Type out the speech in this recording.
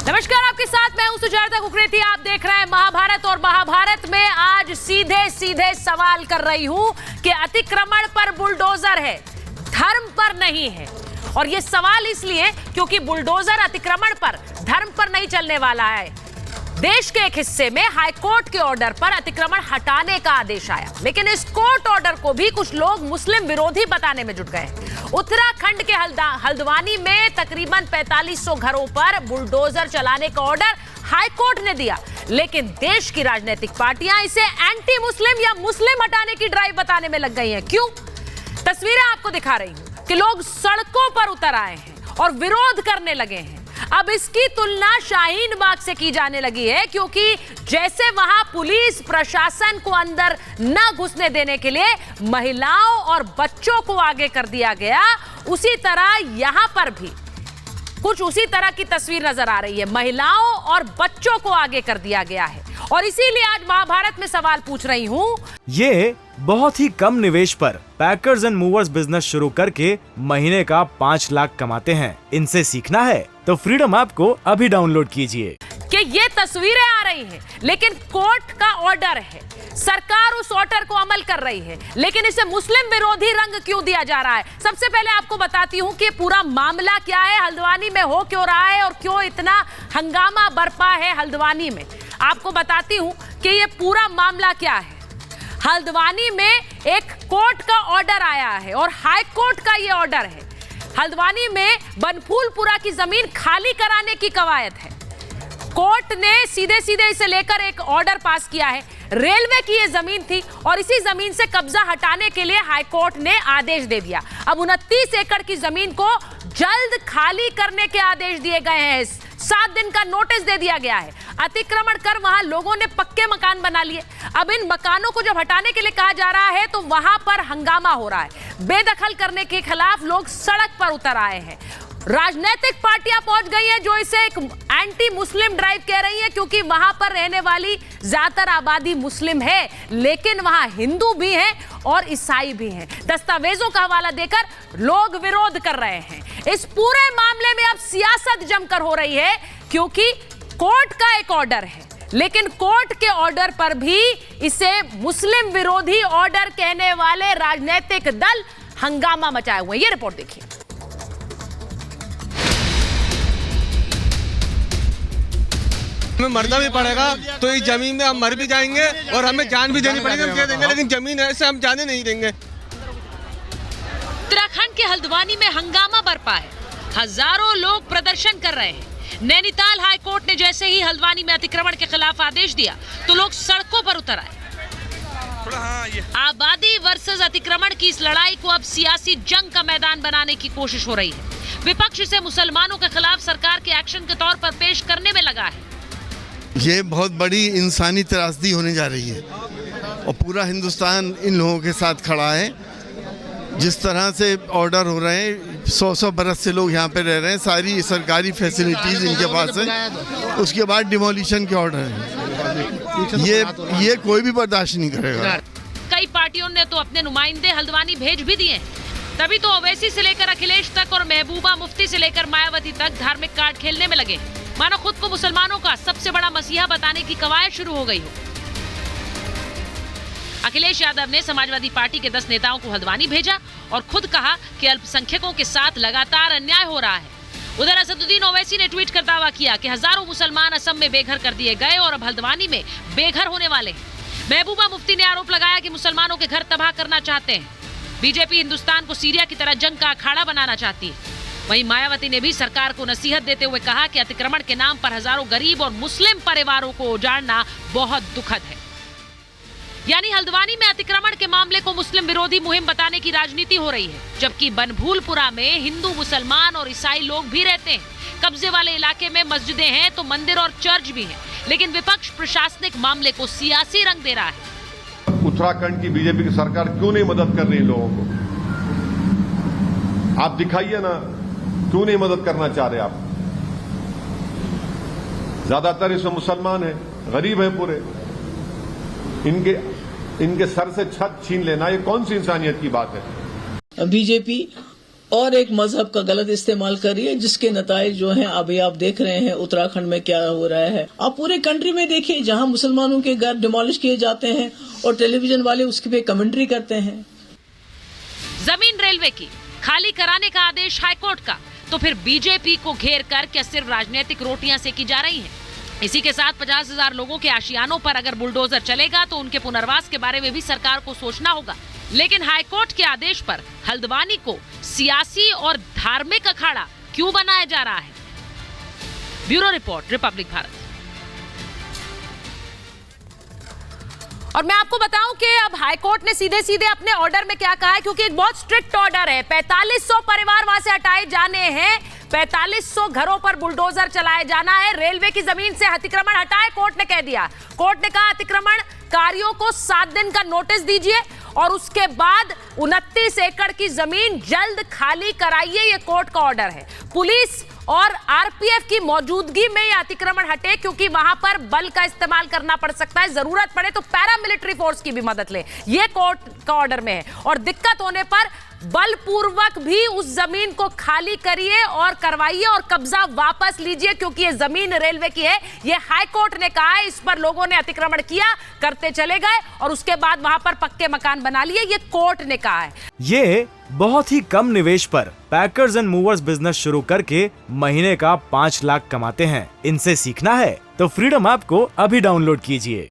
नमस्कार, आपके साथ मैं हूं सुजाता कुकरेती। आप देख रहे हैं महाभारत और महाभारत में आज सीधे सीधे सवाल कर रही हूं कि अतिक्रमण पर बुलडोजर है, धर्म पर नहीं है। और ये सवाल इसलिए क्योंकि बुलडोजर अतिक्रमण पर, धर्म पर नहीं चलने वाला है। देश के एक हिस्से में हाईकोर्ट के ऑर्डर पर अतिक्रमण हटाने का आदेश आया, लेकिन इस कोर्ट ऑर्डर को भी कुछ लोग मुस्लिम विरोधी बताने में जुट गए। उत्तराखंड के हल्द्वानी में तकरीबन 4500 घरों पर बुलडोजर चलाने का ऑर्डर हाईकोर्ट ने दिया, लेकिन देश की राजनीतिक पार्टियां इसे एंटी मुस्लिम या मुस्लिम हटाने की ड्राइव बताने में लग गई हैं। क्यों? तस्वीरें आपको दिखा रही हूं कि लोग सड़कों पर उतर आए हैं और विरोध करने लगे हैं। अब इसकी तुलना शाहीन बाग से की जाने लगी है, क्योंकि जैसे वहां पुलिस प्रशासन को अंदर न घुसने देने के लिए महिलाओं और बच्चों को आगे कर दिया गया, उसी तरह यहां पर भी कुछ उसी तरह की तस्वीर नजर आ रही है। महिलाओं और बच्चों को आगे कर दिया गया है और इसीलिए आज महाभारत में सवाल पूछ रही हूं। ये बहुत ही कम निवेश पर पैकर्स एंड मूवर्स बिजनेस शुरू करके महीने का 5 लाख कमाते हैं। इनसे सीखना है तो फ्रीडम ऐप को अभी डाउनलोड कीजिए। कि ये तस्वीरें आ रही हैं, लेकिन कोर्ट का ऑर्डर है, सरकार उस ऑर्डर को अमल कर रही है, लेकिन इसे मुस्लिम विरोधी रंग क्यों दिया जा रहा है? सबसे पहले आपको बताती हूं कि पूरा मामला क्या है, हल्द्वानी में हो क्यों रहा है और क्यों इतना हंगामा बरपा है हल्द्वानी में। आपको बताती हूं कि ये पूरा मामला क्या है। हल्द्वानी में एक कोर्ट का ऑर्डर आया है और हाई कोर्ट का ये ऑर्डर है। हल्द्वानी में बनफूलपुरा की जमीन खाली कराने की कवायद है। कोर्ट ने सीधे सीधे इसे लेकर एक ऑर्डर पास किया है। रेलवे की ये जमीन थी और इसी जमीन से कब्जा हटाने के लिए हाईकोर्ट ने आदेश दे दिया। अब 29 एकड़ की जमीन को जल्द खाली करने के आदेश दिए गए हैं। 7 दिन का नोटिस दे दिया गया है। अतिक्रमण कर वहां लोगों ने पक्के मकान बना लिए। अब इन मकानों को जब हटाने के लिए कहा जा रहा है तो वहां पर हंगामा हो रहा है। बेदखल करने के खिलाफ लोग सड़क पर उतर आए हैं। राजनीतिक पार्टियां पहुंच गई हैं जो इसे एक एंटी मुस्लिम ड्राइव कह रही हैं, क्योंकि वहां पर रहने वाली ज्यादातर आबादी मुस्लिम है, लेकिन वहां हिंदू भी हैं और ईसाई भी हैं। दस्तावेजों का हवाला देकर लोग विरोध कर रहे हैं। इस पूरे मामले में अब सियासत जमकर हो रही है, क्योंकि कोर्ट का एक ऑर्डर है, लेकिन कोर्ट के ऑर्डर पर भी इसे मुस्लिम विरोधी ऑर्डर कहने वाले राजनीतिक दल हंगामा मचाए हुए हैं। ये रिपोर्ट देखिए। हमें मरना भी पड़ेगा तो इस जमीन में हम मर भी जाएंगे और हमें जान भी देनी पड़ेगी, हम दे देंगे, लेकिन जमीन ऐसे हम जाने नहीं देंगे। उत्तराखंड के हल्द्वानी में हंगामा बरपा है। हजारों लोग प्रदर्शन कर रहे हैं। नैनीताल हाई कोर्ट ने जैसे ही हल्द्वानी में अतिक्रमण के खिलाफ आदेश दिया तो लोग सड़कों पर उतर आए। आबादी वर्सेस अतिक्रमण की इस लड़ाई को अब सियासी जंग का मैदान बनाने की कोशिश हो रही है। विपक्ष इसे मुसलमानों के खिलाफ सरकार के एक्शन के तौर पर पेश करने में लगा है। ये बहुत बड़ी इंसानी त्रासदी होने जा रही है और पूरा हिंदुस्तान इन लोगों के साथ खड़ा है। जिस तरह से ऑर्डर हो रहे हैं, 100 बरस से लोग यहाँ पे रह रहे हैं, सारी सरकारी फैसिलिटीज इनके पास है, उसके बाद डिमोलिशन के ऑर्डर हैं। ये कोई भी बर्दाश्त नहीं करेगा। कई पार्टियों ने तो अपने नुमाइंदे हल्द्वानी भेज भी दिए। तभी तो ओवैसी से लेकर अखिलेश तक और महबूबा मुफ्ती से लेकर मायावती तक धार्मिक कार्ड खेलने में लगे, मानो खुद को मुसलमानों का सबसे बड़ा मसीहा बताने की कवायद शुरू हो गई हो। अखिलेश यादव ने समाजवादी पार्टी के 10 नेताओं को हल्द्वानी भेजा और खुद कहा कि अल्पसंख्यकों के साथ लगातार अन्याय हो रहा है। उधर असदुद्दीन ओवैसी ने ट्वीट कर दावा किया कि हजारों मुसलमान असम में बेघर कर दिए गए और अब हल्द्वानी में बेघर होने वाले हैं। महबूबा मुफ्ती ने आरोप लगाया कि मुसलमानों के घर तबाह करना चाहते हैं। बीजेपी हिंदुस्तान को सीरिया की तरह जंग का अखाड़ा बनाना चाहती है। वहीं मायावती ने भी सरकार को नसीहत देते हुए कहा कि अतिक्रमण के नाम पर हजारों गरीब और मुस्लिम परिवारों को उजाड़ना बहुत दुखद है। यानी हल्द्वानी में अतिक्रमण के मामले को मुस्लिम विरोधी मुहिम बताने की राजनीति हो रही है, जबकि बनफूलपुरा में हिंदू, मुसलमान और ईसाई लोग भी रहते हैं। कब्जे वाले इलाके में मस्जिदें हैं तो मंदिर और चर्च भी हैं, लेकिन विपक्ष प्रशासनिक मामले को सियासी रंग दे रहा है। उत्तराखंड की बीजेपी की सरकार क्यों नहीं मदद कर रही लोगों को? आप दिखाइए ना, क्यों नहीं मदद करना चाह रहे आप? ज्यादातर इसमें मुसलमान हैं, गरीब हैं पूरे। इनके सर से छत छीन लेना, ये कौन सी इंसानियत की बात है? बीजेपी और एक मजहब का गलत इस्तेमाल कर रही है, जिसके नताइज जो हैं अभी आप देख रहे हैं उत्तराखंड में क्या हो रहा है। आप पूरे कंट्री में देखिए, जहां मुसलमानों के घर डिमोलिश किए जाते हैं और टेलीविजन वाले उसके पे कमेंट्री करते हैं। जमीन रेलवे की खाली कराने का आदेश हाईकोर्ट का, तो फिर बीजेपी को घेर कर क्या सिर्फ राजनीतिक रोटियां सेकी जा रही हैं? इसी के साथ 50,000 लोगों के आशियानों पर अगर बुलडोजर चलेगा तो उनके पुनर्वास के बारे में भी सरकार को सोचना होगा। लेकिन हाईकोर्ट के आदेश पर हल्द्वानी को सियासी और धार्मिक अखाड़ा क्यों बनाया जा रहा है? Bureau report, Republic Bharat. और मैं आपको बताऊं कि अब हाईकोर्ट ने सीधे सीधे अपने ऑर्डर में क्या कहा है, क्योंकि एक बहुत स्ट्रिक्ट ऑर्डर है। 4500 परिवार वहां से हटाए जाने हैं, 4500 घरों पर बुलडोजर चलाए जाना है, रेलवे की जमीन से अतिक्रमण हटाए, कोर्ट ने कह दिया। कोर्ट ने कहा अतिक्रमण कारियों को 7 दिन का नोटिस दीजिए और उसके बाद 29 एकड़ की जमीन जल्द खाली कराइए, ये कोर्ट का ऑर्डर है। पुलिस और आरपीएफ की मौजूदगी में यह अतिक्रमण हटे, क्योंकि वहां पर बल का इस्तेमाल करना पड़ सकता है, जरूरत पड़े तो पैरामिलिट्री फोर्स की भी मदद ले, ये कोर्ट का ऑर्डर में है। और दिक्कत होने पर बलपूर्वक भी उस जमीन को खाली करिए और करवाइए और कब्जा वापस लीजिए, क्योंकि ये जमीन रेलवे की है, ये हाईकोर्ट ने कहा है। इस पर लोगों ने अतिक्रमण किया, करते चले गए और उसके बाद वहां पर पक्के मकान बना लिए, ये कोर्ट ने कहा है। ये बहुत ही कम निवेश पर पैकर्स एंड मूवर्स बिजनेस शुरू करके महीने का 5 लाख कमाते हैं। इनसे सीखना है तो फ्रीडम ऐप को अभी डाउनलोड कीजिए।